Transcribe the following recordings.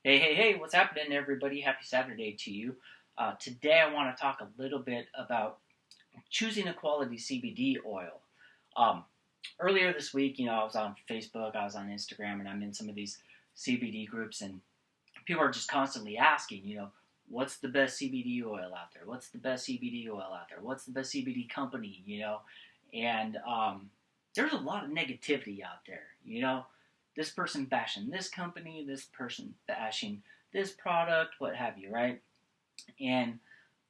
Hey, what's happening, everybody? Happy Saturday to you. Today, I want to talk a little bit about choosing a quality CBD oil. Um, Earlier this week, I was on Facebook, I was on Instagram, and I'm in some of these CBD groups, and people are just constantly asking, what's the best CBD oil out there? What's the best CBD oil out there? What's the best CBD company? And there's a lot of negativity out there. This person bashing this company, this person bashing this product, what have you, right? And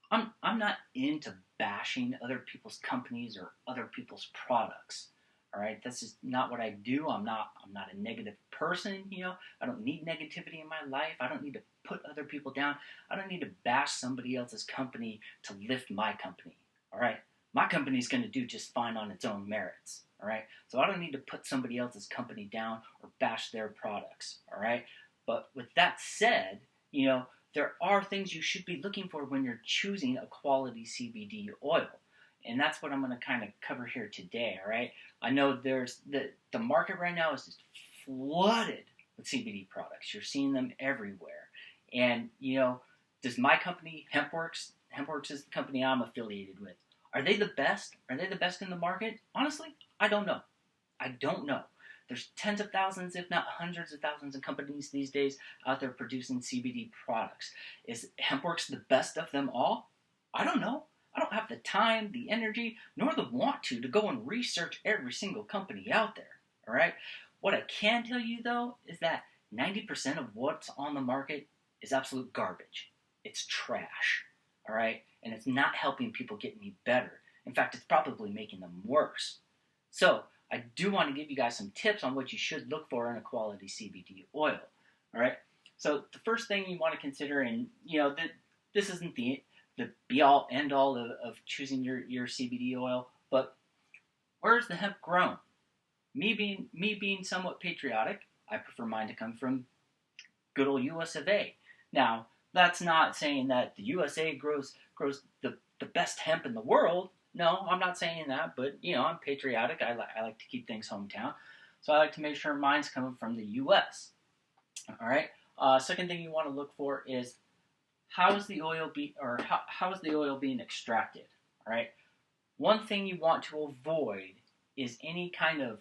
I'm not into bashing other people's companies or other people's products. All right, that's just not what I do. I'm not a negative person. I don't need negativity in my life. I don't need to put other people down. I don't need to bash somebody else's company to lift my company. All right, my company's going to do just fine on its own merits. All right, so I don't need to put somebody else's company down or bash their products. All right, but with that said, there are things you should be looking for when you're choosing a quality CBD oil. And that's what I'm going to kind of cover here today, all right? I know there's the market right now is just flooded with CBD products. You're seeing them everywhere. And, does my company, Hempworks is the company I'm affiliated with. Are they the best? Are they the best in the market? Honestly, I don't know. I don't know. There's tens of thousands, if not hundreds of thousands of companies these days out there producing CBD products. Is Hempworks the best of them all? I don't know. I don't have the time, the energy, nor the want to go and research every single company out there. All right? What I can tell you, though, is that 90% of what's on the market is absolute garbage. It's trash. All right? And it's not helping people get any better. In fact, it's probably making them worse. So, I do want to give you guys some tips on what you should look for in a quality CBD oil. All right. So the first thing you want to consider, and this isn't the be all end all of choosing your CBD oil, but where's the hemp grown? Me being somewhat patriotic, I prefer mine to come from good old US of A. Now that's not saying that the USA grows the best hemp in the world. No, I'm not saying that, but I'm patriotic. I like to keep things hometown, so I like to make sure mine's coming from the U.S. All right. Second thing you want to look for is how is the oil how is the oil being extracted? All right. One thing you want to avoid is any kind of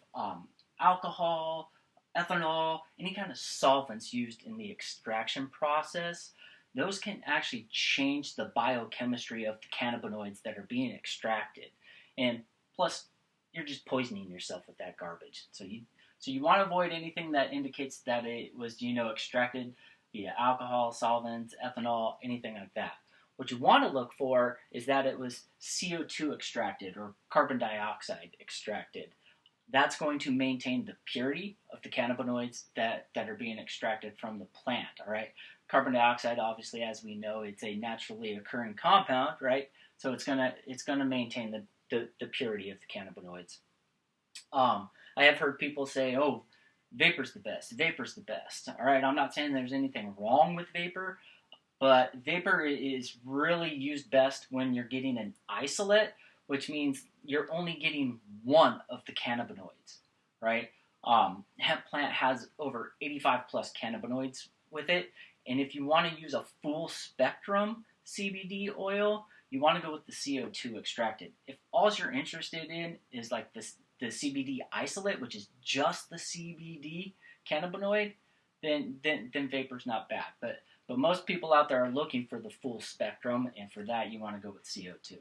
alcohol, ethanol, any kind of solvents used in the extraction process. Those can actually change the biochemistry of the cannabinoids that are being extracted. And plus, you're just poisoning yourself with that garbage. So you want to avoid anything that indicates that it was, extracted via alcohol, solvents, ethanol, anything like that. What you want to look for is that it was CO2 extracted or carbon dioxide extracted. That's going to maintain the purity of the cannabinoids that are being extracted from the plant, all right? Carbon dioxide, obviously, as we know, it's a naturally occurring compound, right? So it's gonna maintain the purity of the cannabinoids. I have heard people say, "Oh, vapor's the best. Vapor's the best." All right, I'm not saying there's anything wrong with vapor, but vapor is really used best when you're getting an isolate, which means you're only getting one of the cannabinoids, right? Hemp plant has over 85 plus cannabinoids with it, and if you want to use a full spectrum CBD oil, you want to go with the CO2 extracted. If all you're interested in is like the CBD isolate, which is just the CBD cannabinoid, then vapor's not bad. But most people out there are looking for the full spectrum, and for that you want to go with CO2.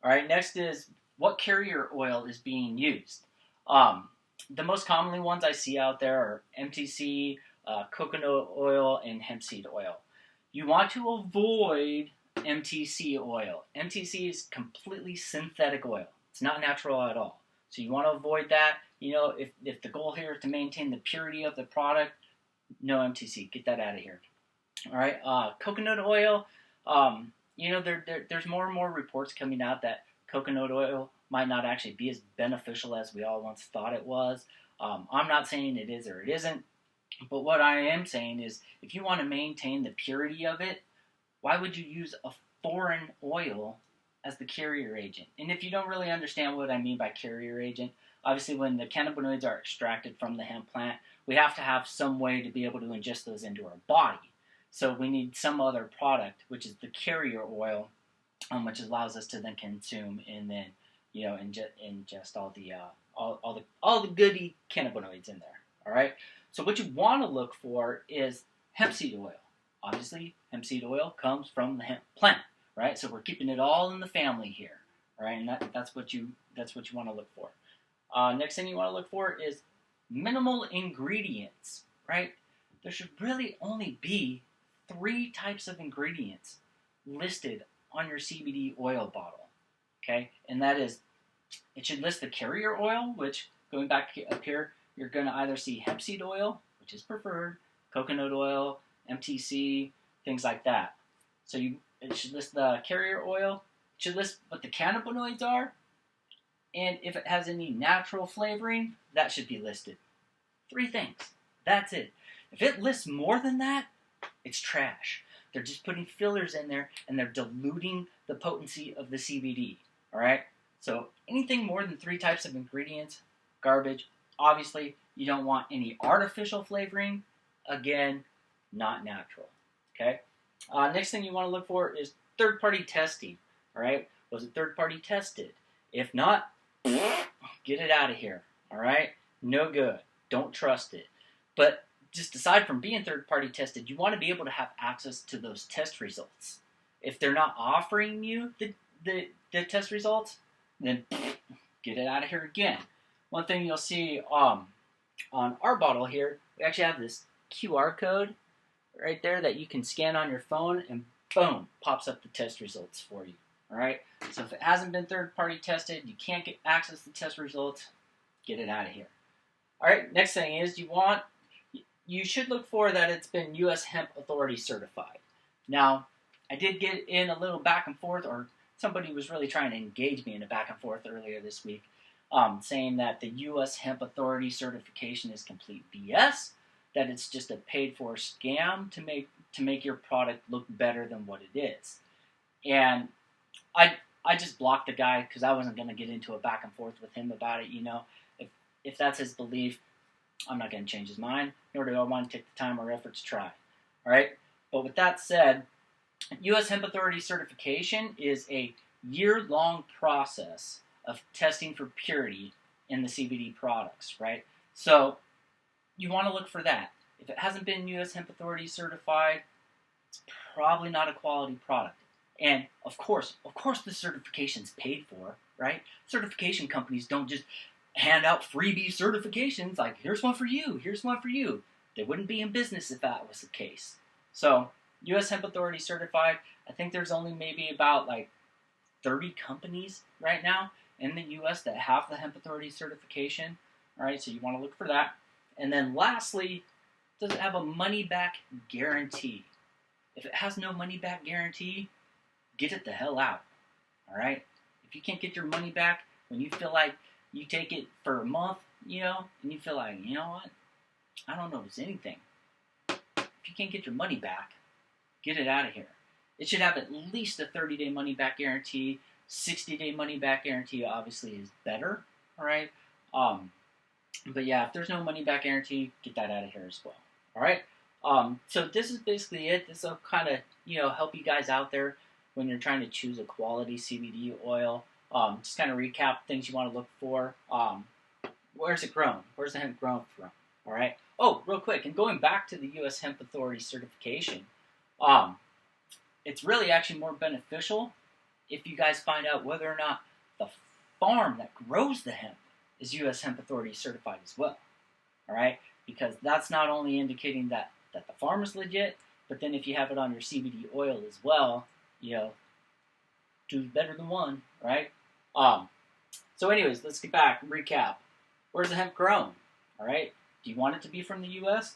All right, next is what carrier oil is being used. The most commonly ones I see out there are MTC, coconut oil, and hemp seed oil. You want to avoid MTC oil. MTC is completely synthetic oil. It's not natural at all. So you want to avoid that. If the goal here is to maintain the purity of the product, no MTC. Get that out of here. All right, coconut oil. There's more and more reports coming out that coconut oil might not actually be as beneficial as we all once thought it was. I'm not saying it is or it isn't, but what I am saying is if you want to maintain the purity of it, why would you use a foreign oil as the carrier agent? And if you don't really understand what I mean by carrier agent, obviously when the cannabinoids are extracted from the hemp plant, we have to have some way to be able to ingest those into our body. So we need some other product, which is the carrier oil, which allows us to then consume and then ingest all the goody cannabinoids in there. All right. So what you want to look for is hemp seed oil. Obviously, hemp seed oil comes from the hemp plant, right? So we're keeping it all in the family here, all right? And that's what you want to look for. Next thing you want to look for is minimal ingredients, right? There should really only be 3 types of ingredients listed on your CBD oil bottle, okay? And that is, it should list the carrier oil, which, going back up here, you're going to either see hemp seed oil, which is preferred, coconut oil, MTC, things like that. So it should list the carrier oil, it should list what the cannabinoids are, and if it has any natural flavoring, that should be listed. 3 things. That's it. If it lists more than that, it's trash. They're just putting fillers in there, and they're diluting the potency of the CBD. All right? So anything more than 3 types of ingredients, garbage. Obviously, you don't want any artificial flavoring. Again, not natural. Okay? Next thing you want to look for is third-party testing. All right? Was it third-party tested? If not, get it out of here. All right? No good. Don't trust it. But just aside from being third-party tested, you want to be able to have access to those test results. If they're not offering you the test results, then get it out of here again. One thing you'll see on our bottle here, we actually have this QR code right there that you can scan on your phone, and boom, pops up the test results for you. All right? So if it hasn't been third-party tested, you can't get access to test results, get it out of here. All right, next thing is you should look for that it's been U.S. Hemp Authority certified. Now, I did get in a little back and forth, or somebody was really trying to engage me in a back and forth earlier this week, saying that the U.S. Hemp Authority certification is complete BS, that it's just a paid-for scam to make your product look better than what it is. And I just blocked the guy because I wasn't going to get into a back and forth with him about it. If that's his belief, I'm not going to change his mind, nor do I want to take the time or effort to try. All right? But with that said, U.S. Hemp Authority certification is a year-long process of testing for purity in the CBD products, right? So you want to look for that. If it hasn't been U.S. Hemp Authority certified, it's probably not a quality product. And of course, the certification's paid for, right? Certification companies don't just hand out freebie certifications like, here's one for you, here's one for you. They wouldn't be in business if that was the case. So, U.S. Hemp Authority certified, I think there's only maybe about 30 companies right now in the U.S. that have the Hemp Authority certification. All right, so you want to look for that. And then lastly, does it have a money-back guarantee? If it has no money-back guarantee, get it the hell out. All right? If you can't get your money back when you feel like you take it for a month, and you feel like, you know what? I don't notice anything. If you can't get your money back, get it out of here. It should have at least a 30-day money-back guarantee. 60-day money-back guarantee obviously is better, all right? But yeah, if there's no money-back guarantee, get that out of here as well, all right? So this is basically it. This will kind of, help you guys out there when you're trying to choose a quality CBD oil. Just kind of recap things you want to look for. Where's it grown? Where's the hemp grown from? All right. Oh, real quick, and going back to the U.S. Hemp Authority certification, it's really actually more beneficial if you guys find out whether or not the farm that grows the hemp is U.S. Hemp Authority certified as well. All right, because that's not only indicating that the farm is legit, but then if you have it on your CBD oil as well, two's better than one, right? So anyways, let's get back and recap. Where's the hemp grown? All right. Do you want it to be from the U.S.?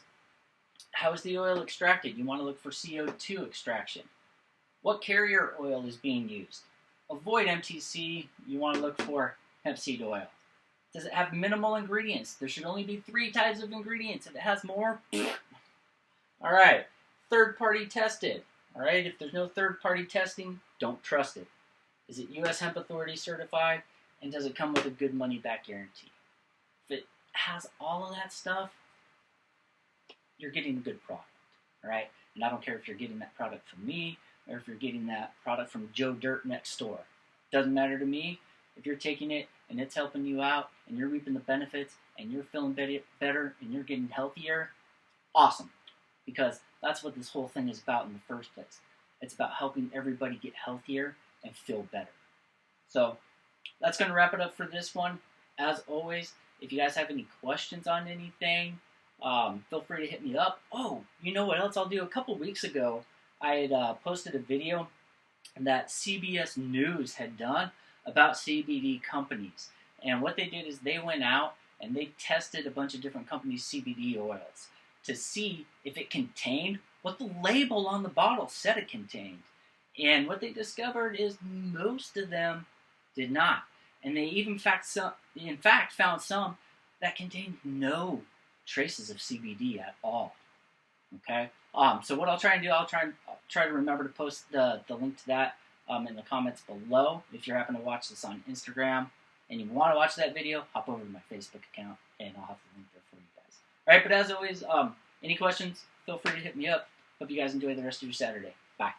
How is the oil extracted? You want to look for CO2 extraction. What carrier oil is being used? Avoid MTC. You want to look for hemp seed oil. Does it have minimal ingredients? There should only be 3 types of ingredients. If it has more, all right. Third-party tested. All right. If there's no third-party testing, don't trust it. Is it U.S. Hemp Authority certified? And does it come with a good money-back guarantee? If it has all of that stuff, you're getting a good product, all right? And I don't care if you're getting that product from me or if you're getting that product from Joe Dirt next door. Doesn't matter to me. If you're taking it and it's helping you out and you're reaping the benefits and you're feeling better and you're getting healthier, awesome. Because that's what this whole thing is about in the first place. It's about helping everybody get healthier and feel better. So that's going to wrap it up for this one. As always, if you guys have any questions on anything, feel free to hit me up. Oh, you know what else I'll do? A couple weeks ago, I had posted a video that CBS News had done about CBD companies. And what they did is they went out and they tested a bunch of different companies' CBD oils to see if it contained what the label on the bottle said it contained. And what they discovered is most of them did not. And they even found some that contained no traces of CBD at all. Okay. So what I'll try and do, I'll try to remember to post the link to that in the comments below. If you happen to watch this on Instagram and you want to watch that video, hop over to my Facebook account and I'll have the link there for you guys. All right. But as always, any questions, feel free to hit me up. Hope you guys enjoy the rest of your Saturday. Bye.